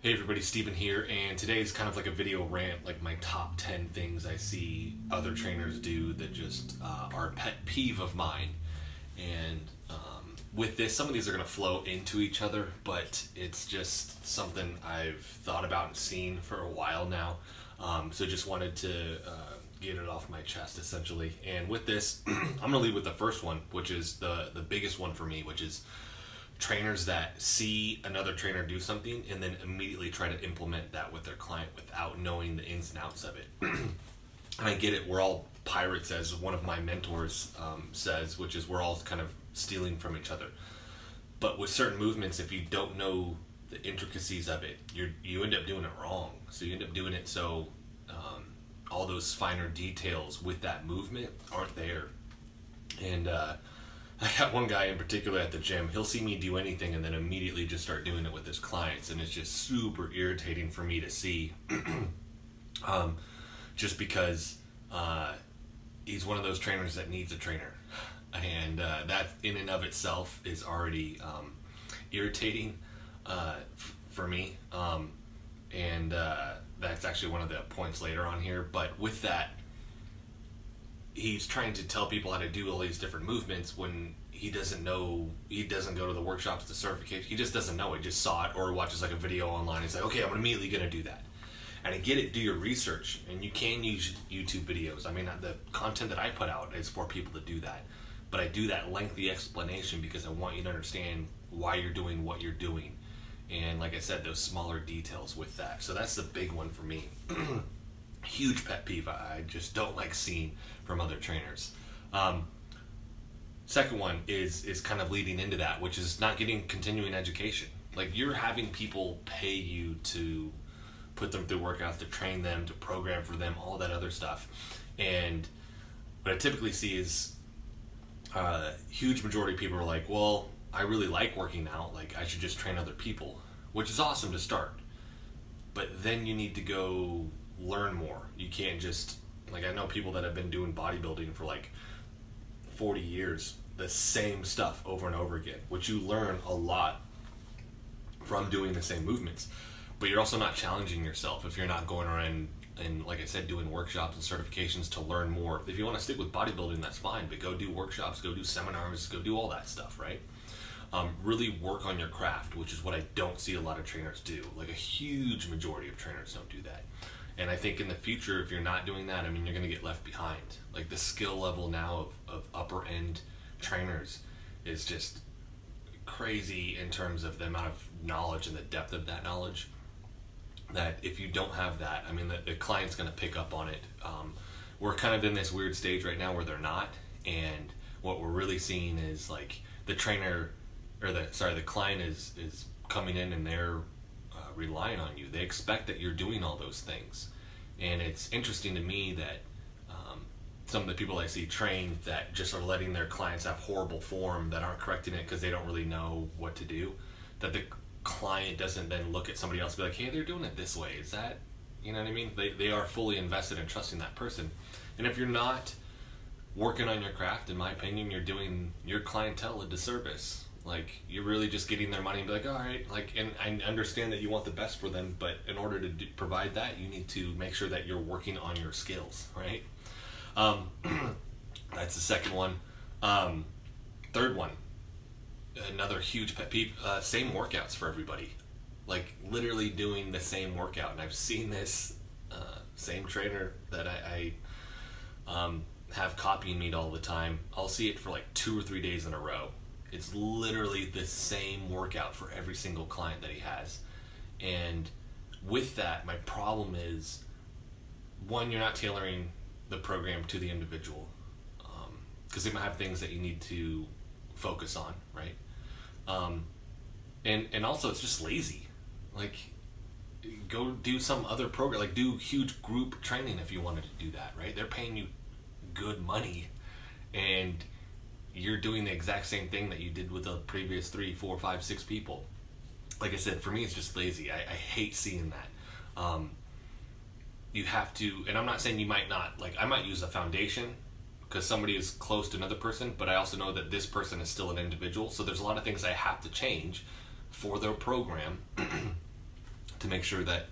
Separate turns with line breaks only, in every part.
Hey everybody, Steven here, and today is kind of like a video rant, like my top 10 things I see other trainers do that just are a pet peeve of mine. And with this, some of these are going to flow into each other, but it's just something I've thought about and seen for a while now. So just wanted to get it off my chest, essentially. And with this, I'm going to lead with the first one, which is the biggest one for me, which is trainers that see another trainer do something and then immediately try to implement that with their client without knowing the ins and outs of it. And I get it, we're all pirates, as one of my mentors says, which is we're all kind of stealing from each other. But with certain movements, if you don't know the intricacies of it, you end up doing it wrong. So you end up doing it so all those finer details with that movement aren't there. And I got one guy in particular at the gym. He'll see me do anything and then immediately just start doing it with his clients, and it's just super irritating for me to see. Just because he's one of those trainers that needs a trainer, and that in and of itself is already irritating for me. And that's actually one of the points later on here. But with that, he's trying to tell people how to do all these different movements when he doesn't know. He doesn't go to the workshops, the certification. He just doesn't know. He just saw it or watches like a video online. He's like, okay, I'm immediately going to do that. And I get it, do your research, and you can use YouTube videos. I mean, the content that I put out is for people to do that. But I do that lengthy explanation because I want you to understand why you're doing what you're doing. And like I said, those smaller details with that. So that's the big one for me. Huge pet peeve I just don't like seeing from other trainers. Second one is kind of leading into that, which is not getting continuing education. Like, you're having people pay you to put them through workouts, to train them, to program for them, all that other stuff. And what I typically see is a huge majority of people are like, well, I really like working out, like I should just train other people, which is awesome to start. But then you need to go learn more. You can't just, like, I know people that have been doing bodybuilding for like 40 years, the same stuff over and over again, which you learn a lot from doing the same movements. But you're also not challenging yourself if you're not going around and, like I said, doing workshops and certifications to learn more. If you want to stick with bodybuilding, that's fine, but go do workshops, go do seminars, go do all that stuff, right? Really work on your craft, which is what I don't see a lot of trainers do. Like, a huge majority of trainers don't do that. And I think in the future, if you're not doing that, I mean, you're going to get left behind. Like, the skill level now of upper end trainers is just crazy in terms of the amount of knowledge and the depth of that knowledge, that if you don't have that, I mean, the client's going to pick up on it. We're kind of in this weird stage right now where they're not. And what we're really seeing is, like, the trainer, or the client is coming in and they're relying on you. They expect that you're doing all those things. And it's interesting to me that some of the people I see train that just are letting their clients have horrible form, that aren't correcting it because they don't really know what to do, that the client doesn't then look at somebody else and be like, hey, they're doing it this way. Is that, you know what I mean? They are fully invested in trusting that person. And if you're not working on your craft, in my opinion, you're doing your clientele a disservice. Like, you're really just getting their money and be like, all right, like, and I understand that you want the best for them, but in order to provide that, you need to make sure that you're working on your skills, right? That's the second one. Third one, another huge pet peeve, same workouts for everybody. Like, literally doing the same workout. And I've seen this same trainer that I have copying me all the time. I'll see it for like 2 or 3 days in a row. It's literally the same workout for every single client that he has. And with that, my problem is, one, you're not tailoring the program to the individual, because they might have things that you need to focus on, right? And also, it's just lazy. Like, go do some other program, like do huge group training if you wanted to do that, right? They're paying you good money, and you're doing the exact same thing that you did with the previous 3, 4, 5, 6 people. Like I said, for me, it's just lazy. I hate seeing that. You have to, and I'm not saying you might not, like, I might use a foundation because somebody is close to another person, but I also know that this person is still an individual, so there's a lot of things I have to change for their program to make sure that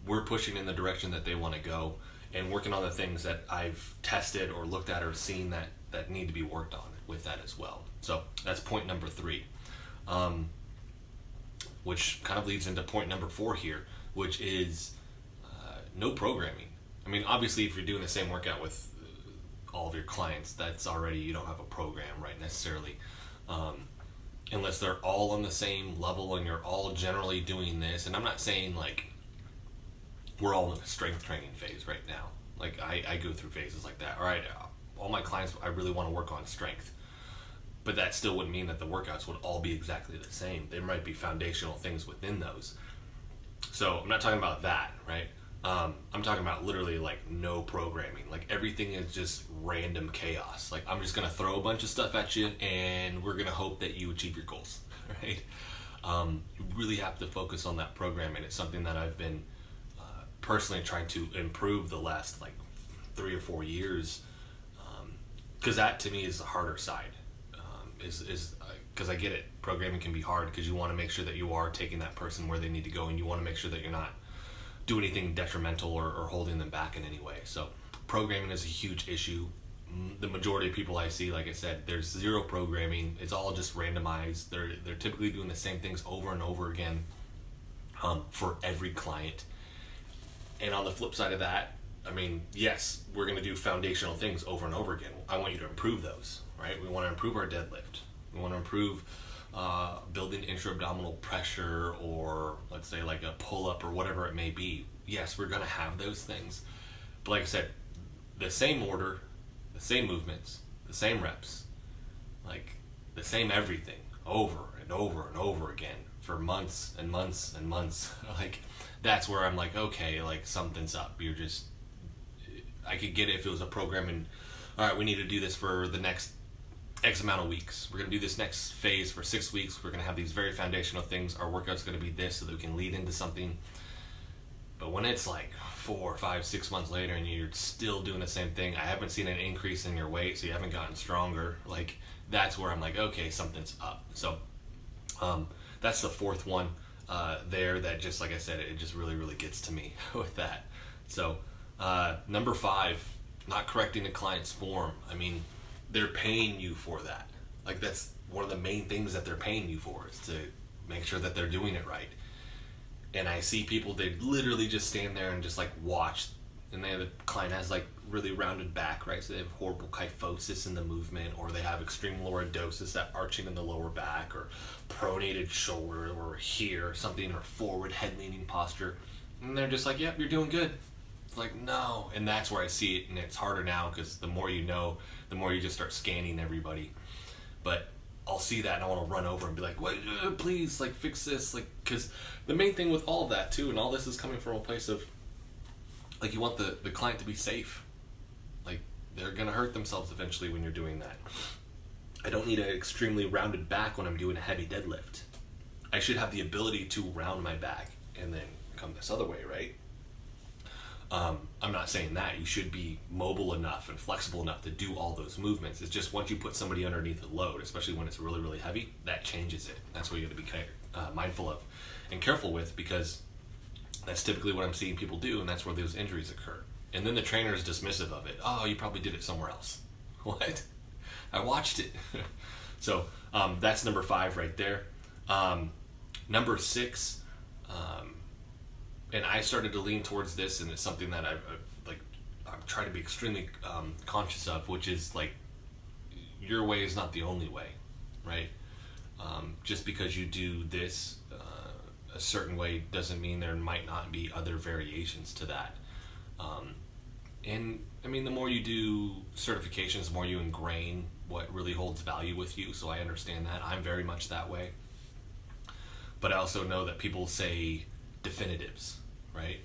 we're pushing in the direction that they want to go, and working on the things that I've tested or looked at or seen that need to be worked on with that as well. So that's point number 3, which kind of leads into point number 4 here, which is no programming. I mean, obviously, if you're doing the same workout with all of your clients, that's already, you don't have a program, right, necessarily. Unless they're all on the same level and you're all generally doing this. And I'm not saying like we're all in a strength training phase right now. Like I go through phases like that. All right, all my clients, I really want to work on strength. But that still wouldn't mean that the workouts would all be exactly the same. There might be foundational things within those. So I'm not talking about that, right? I'm talking about literally like no programming. Like everything is just random chaos. Like I'm just gonna throw a bunch of stuff at you and we're gonna hope that you achieve your goals, right? You really have to focus on that programming. It's something that I've been personally trying to improve the last like 3 or 4 years, because that to me is the harder side. Because I get it, programming can be hard because you want to make sure that you are taking that person where they need to go, and you want to make sure that you're not doing anything detrimental or holding them back in any way. So programming is a huge issue. The majority of people I see, like I said, there's zero programming. It's all just randomized. They're typically doing the same things over and over again for every client. And on the flip side of that, I mean, yes, we're going to do foundational things over and over again. I want you to improve those, right? We want to improve our deadlift. We want to improve building intra-abdominal pressure, or let's say like a pull-up or whatever it may be. Yes, we're going to have those things. But like I said, the same order, the same movements, the same reps, like the same everything over and over and over again for months and months and months. Like that's where I'm like, okay, like something's up. You're just, I could get it if it was a program and, all right, we need to do this for the next X amount of weeks. We're going to do this next phase for 6 weeks. We're going to have these very foundational things. Our workout's going to be this so that we can lead into something. But when it's like 4, 5, 6 months later and you're still doing the same thing, I haven't seen an increase in your weight, so you haven't gotten stronger. Like that's where I'm like, okay, something's up. So that's the 4th one there that just, like I said, it just really, really gets to me with that. So number 5, not correcting the client's form. I mean, they're paying you for that. Like that's one of the main things that they're paying you for, is to make sure that they're doing it right. And I see people, they literally just stand there and just like watch, and the client has like really rounded back, right? So they have horrible kyphosis in the movement, or they have extreme lordosis, that arching in the lower back, or pronated shoulder, or here, something, or forward head leaning posture. And they're just like, yep, you're doing good. It's like, no. And that's where I see it, and it's harder now because the more you know, the more you just start scanning everybody. But I'll see that and I want to run over and be like, wait, please, like fix this, like, because the main thing with all of that too, and all this is coming from a place of, like, you want the client to be safe. Like, they're gonna hurt themselves eventually when you're doing that. I don't need an extremely rounded back when I'm doing a heavy deadlift. I should have the ability to round my back and then come this other way, right? I'm not saying that. You should be mobile enough and flexible enough to do all those movements. It's just once you put somebody underneath a load, especially when it's really, really heavy, that changes it. That's what you got to be mindful of and careful with, because that's typically what I'm seeing people do, and that's where those injuries occur. And then the trainer is dismissive of it. Oh, you probably did it somewhere else. What? I watched it. So that's number 5 right there. Number 6, and I started to lean towards this, and it's something that I'm trying to be extremely conscious of, which is like, your way is not the only way, right? Just because you do this a certain way doesn't mean there might not be other variations to that. And I mean, the more you do certifications, the more you ingrain what really holds value with you. So I understand that. I'm very much that way. But I also know that people say definitives, right?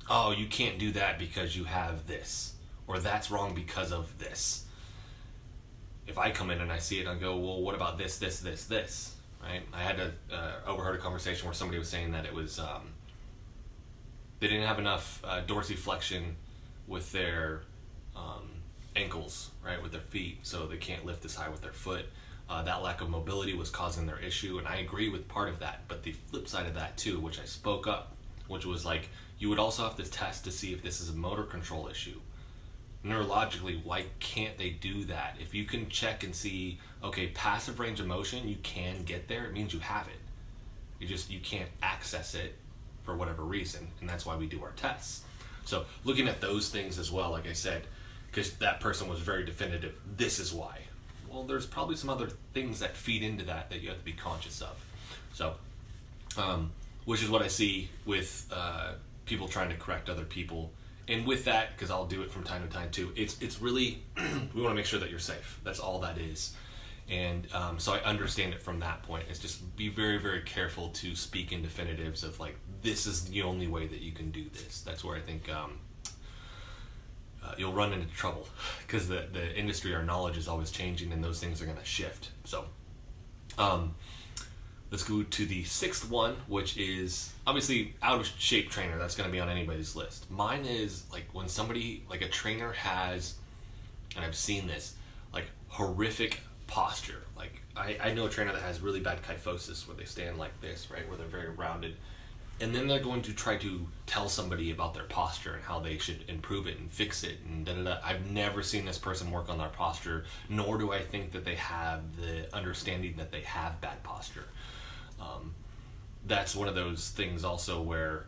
Oh, you can't do that because you have this, or that's wrong because of this. If I come in and I see it and I go, well, what about this, right? I had overheard a conversation where somebody was saying that it was, they didn't have enough dorsiflexion with their ankles, right, with their feet, so they can't lift as high with their foot. That lack of mobility was causing their issue, and I agree with part of that. But the flip side of that too, which I spoke up, which was like, you would also have to test to see if this is a motor control issue. Neurologically, why can't they do that? If you can check and see, okay, passive range of motion, you can get there, it means you have it. You can't access it for whatever reason, and that's why we do our tests. So looking at those things as well, like I said, because that person was very definitive, this is why. Well, there's probably some other things that feed into that you have to be conscious of. So, which is what I see with people trying to correct other people. And with that, because I'll do it from time to time too, it's really, we want to make sure that you're safe. That's all that is. And so I understand it from that point. It's just be very, very careful to speak in definitives of like, this is the only way that you can do this. That's where I think you'll run into trouble, because the industry, our knowledge is always changing, and those things are going to shift. So let's go to the sixth one, which is obviously out of shape trainer. That's going to be on anybody's list. Mine is like when somebody, like a trainer has, and I've seen this, like horrific posture. Like I know a trainer that has really bad kyphosis, where they stand like this, right, where they're very rounded. And then they're going to try to tell somebody about their posture and how they should improve it and fix it and da-da-da. I've never seen this person work on their posture, nor do I think that they have the understanding that they have bad posture. That's one of those things also where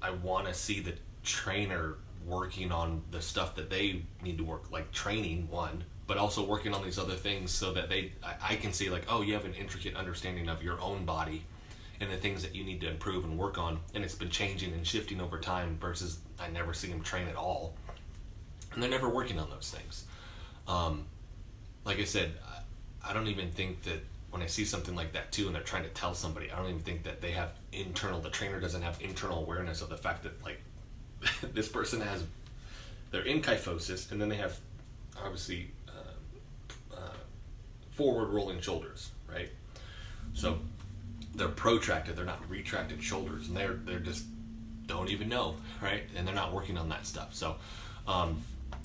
I want to see the trainer working on the stuff that they need to work, like training, one, but also working on these other things so that I can see like, oh, you have an intricate understanding of your own body and the things that you need to improve and work on, and it's been changing and shifting over time, versus I never see them train at all, and they're never working on those things. Like I said, I don't even think that when I see something like that too, and they're trying to tell somebody, I don't even think that they have the trainer doesn't have internal awareness of the fact that like this person they're in kyphosis, and then they have obviously forward rolling shoulders, right? So they're protracted, they're not retracted shoulders, and they're just don't even know, right? And they're not working on that stuff. So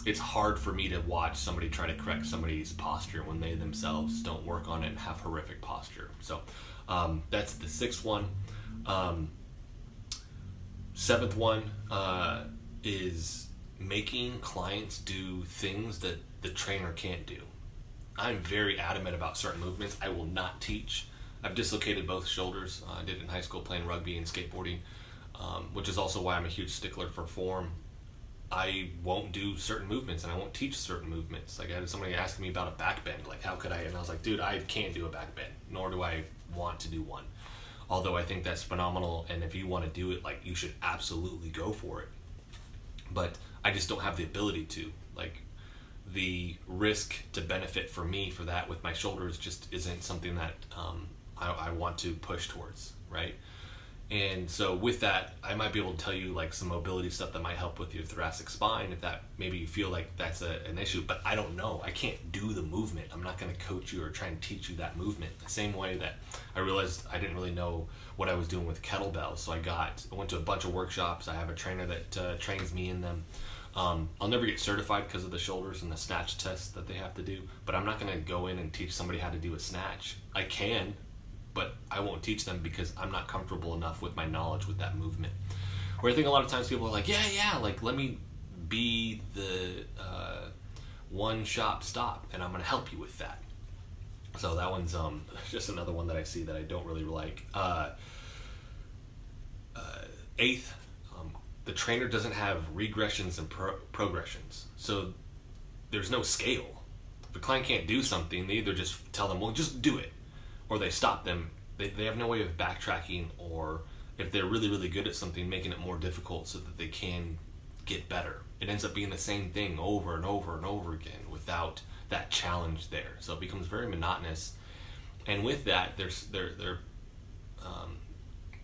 it's hard for me to watch somebody try to correct somebody's posture when they themselves don't work on it and have horrific posture. So that's the sixth one. Seventh one is making clients do things that the trainer can't do. I'm very adamant about certain movements I will not teach. I've dislocated both shoulders. I did it in high school playing rugby and skateboarding, which is also why I'm a huge stickler for form. I won't do certain movements, and I won't teach certain movements. Like I had somebody asking me about a back bend, like how could I? And I was like, dude, I can't do a back bend, nor do I want to do one. Although I think that's phenomenal, and if you want to do it, like you should absolutely go for it. But I just don't have the ability to. Like the risk to benefit for me for that with my shoulders just isn't something that I want to push towards, right? And so with that, I might be able to tell you like some mobility stuff that might help with your thoracic spine if that maybe you feel like that's an issue, but I don't know. I can't do the movement. I'm not going to coach you or try and teach you that movement. The same way that I realized I didn't really know what I was doing with kettlebells, so I went to a bunch of workshops. I have a trainer that trains me in them. I'll never get certified because of the shoulders and the snatch test that they have to do, but I'm not going to go in and teach somebody how to do a snatch. I can, but I won't teach them because I'm not comfortable enough with my knowledge with that movement. Where I think a lot of times people are like, yeah, like let me be the one shop stop, and I'm going to help you with that. So that one's just another one that I see that I don't really like. Eighth, the trainer doesn't have regressions and progressions. So there's no scale. If a client can't do something, they either just tell them, well, just do it, or they stop them. They have no way of backtracking, or if they're really, really good at something, making it more difficult so that they can get better. It ends up being the same thing over and over and over again without that challenge there. So it becomes very monotonous. And with that, their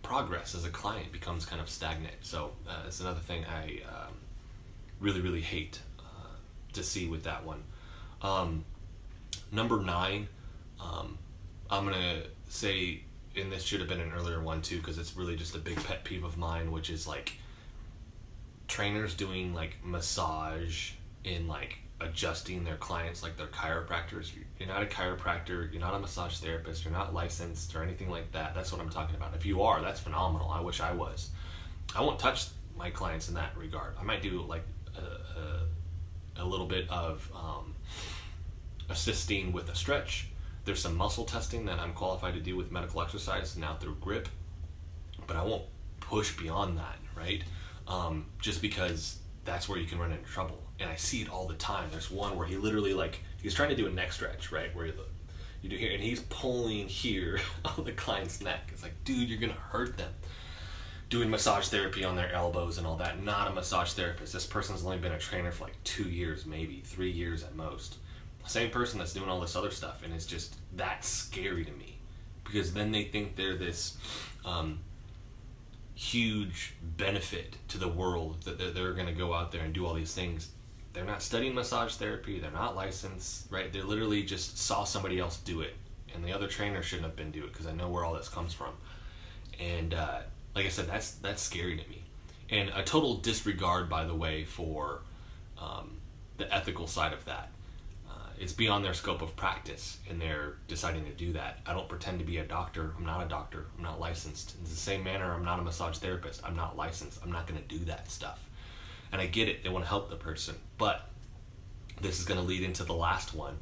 progress as a client becomes kind of stagnant. So it's another thing I really, really hate to see with that one. Number 9, I'm going to say, and this should have been an earlier one too, because it's really just a big pet peeve of mine, which is like trainers doing like massage in like adjusting their clients like they're chiropractors. You're not a chiropractor, you're not a massage therapist, you're not licensed or anything like that. That's what I'm talking about. If you are, that's phenomenal. I wish I was. I won't touch my clients in that regard. I might do like a little bit of assisting with a stretch. There's some muscle testing that I'm qualified to do with medical exercise now through grip, but I won't push beyond that, right? Just because that's where you can run into trouble. And I see it all the time. There's one where he literally, like, he's trying to do a neck stretch, right? Where you do here, and he's pulling here on the client's neck. It's like, dude, you're gonna hurt them. Doing massage therapy on their elbows and all that. Not a massage therapist. This person's only been a trainer for like 2 years, maybe 3 years at most. Same person that's doing all this other stuff, and it's just, that's scary to me, because then they think they're this huge benefit to the world, that they're going to go out there and do all these things. They're not studying massage therapy, they're not licensed, right? They literally just saw somebody else do it, and the other trainer shouldn't have been doing it, because I know where all this comes from. And like I said, that's scary to me. And a total disregard, by the way, for the ethical side of that. It's beyond their scope of practice, and they're deciding to do that. I don't pretend to be a doctor. I'm not a doctor. I'm not licensed. In the same manner, I'm not a massage therapist. I'm not licensed. I'm not going to do that stuff. And I get it. They want to help the person. But this is going to lead into the last one,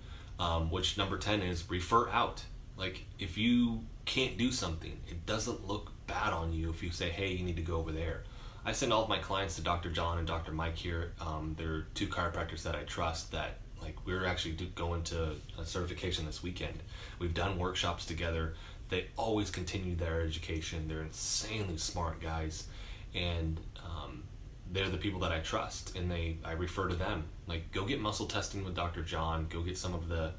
which number 10 is refer out. Like, if you can't do something, it doesn't look bad on you if you say, hey, you need to go over there. I send all of my clients to Dr. John and Dr. Mike here. They're two chiropractors that I trust, that like we're actually going to a certification this weekend. We've done workshops together. They always continue their education. They're insanely smart guys, and they're the people that I trust, and I refer to them. Like, go get muscle testing with Dr. John. Go get some of the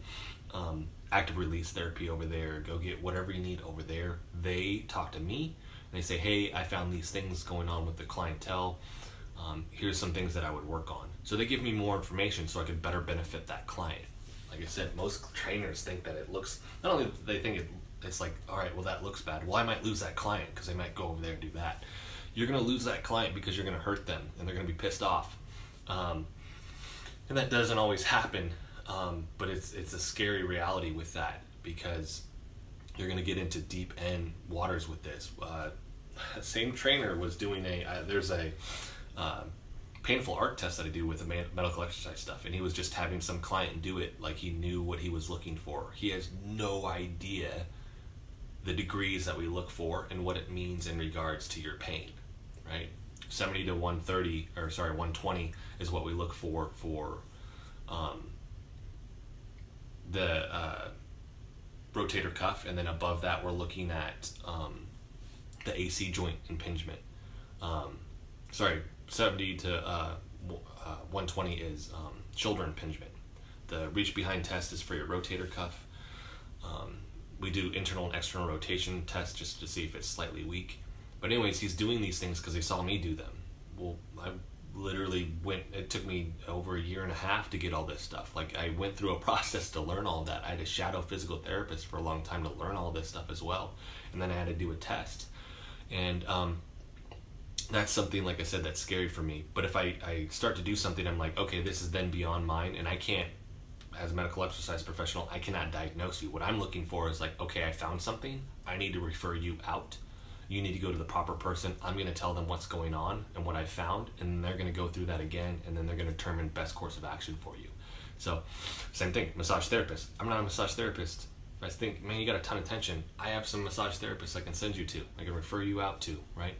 active release therapy over there. Go get whatever you need over there. They talk to me, and they say, hey, I found these things going on with the clientele. Here's some things that I would work on. So they give me more information so I could better benefit that client. Like I said, most trainers think that it looks, not only do they think it's like, all right, well, that looks bad. Well, I might lose that client because they might go over there and do that. You're going to lose that client because you're going to hurt them, and they're going to be pissed off. And that doesn't always happen, but it's a scary reality with that, because you're going to get into deep end waters with this. Same trainer was doing there's a painful art test that I do with the medical exercise stuff, and he was just having some client do it like he knew what he was looking for. He has no idea the degrees that we look for and what it means in regards to your pain, right? 70 to 130, or sorry, 120 is what we look for the rotator cuff, and then above that we're looking at the AC joint impingement. 70 to 120 is shoulder impingement. The reach behind test is for your rotator cuff. We do internal and external rotation tests just to see if it's slightly weak. But anyways, he's doing these things because he saw me do them. Well, I literally it took me over 1.5 years to get all this stuff. Like, I went through a process to learn all that. I had a shadow physical therapist for a long time to learn all this stuff as well. And then I had to do a test. And that's something, like I said, that's scary for me. But if I start to do something, I'm like, okay, this is then beyond mine, and I can't, as a medical exercise professional, I cannot diagnose you. What I'm looking for is like, okay, I found something, I need to refer you out. You need to go to the proper person. I'm going to tell them what's going on and what I found, and they're going to go through that again, and then they're going to determine best course of action for you. So, same thing, massage therapist. I'm not a massage therapist. If I think, man, you got a ton of tension, I have some massage therapists I can send you to. I can refer you out to, right?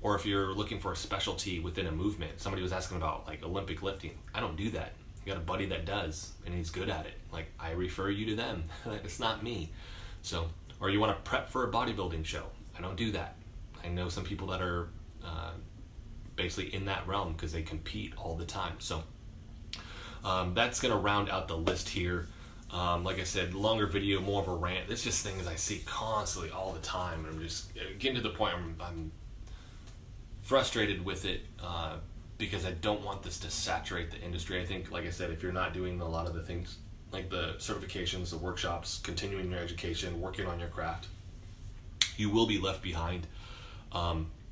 Or if you're looking for a specialty within a movement, somebody was asking about like Olympic lifting. I don't do that. You got a buddy that does, and he's good at it. Like, I refer you to them. It's not me. So, or you want to prep for a bodybuilding show. I don't do that. I know some people that are basically in that realm because they compete all the time. So that's going to round out the list here. Like I said, longer video, more of a rant. It's just things I see constantly all the time, and I'm just getting to the point where I'm frustrated with it because I don't want this to saturate the industry. I think, like I said, if you're not doing a lot of the things like the certifications, the workshops, continuing your education, working on your craft, you will be left behind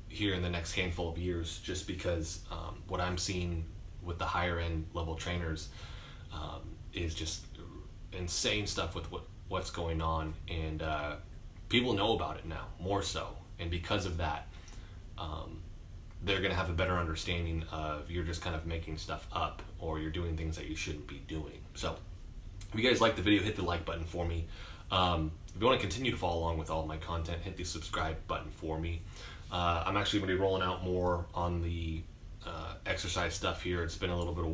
here in the next handful of years, just because what I'm seeing with the higher end level trainers is just insane stuff with what's going on, and people know about it now more so, and because of that, they're going to have a better understanding of you're just kind of making stuff up or you're doing things that you shouldn't be doing. So if you guys like the video, hit the like button for me. If you want to continue to follow along with all of my content, hit the subscribe button for me. I'm actually going to be rolling out more on the exercise stuff here. It's been a little bit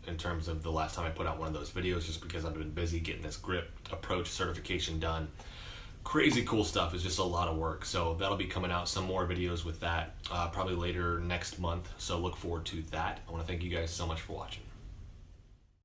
in terms of the last time I put out one of those videos, just because I've been busy getting this grip approach certification done. Crazy cool stuff. It's just a lot of work. So that'll be coming out, some more videos with that probably later next month. So look forward to that. I want to thank you guys so much for watching.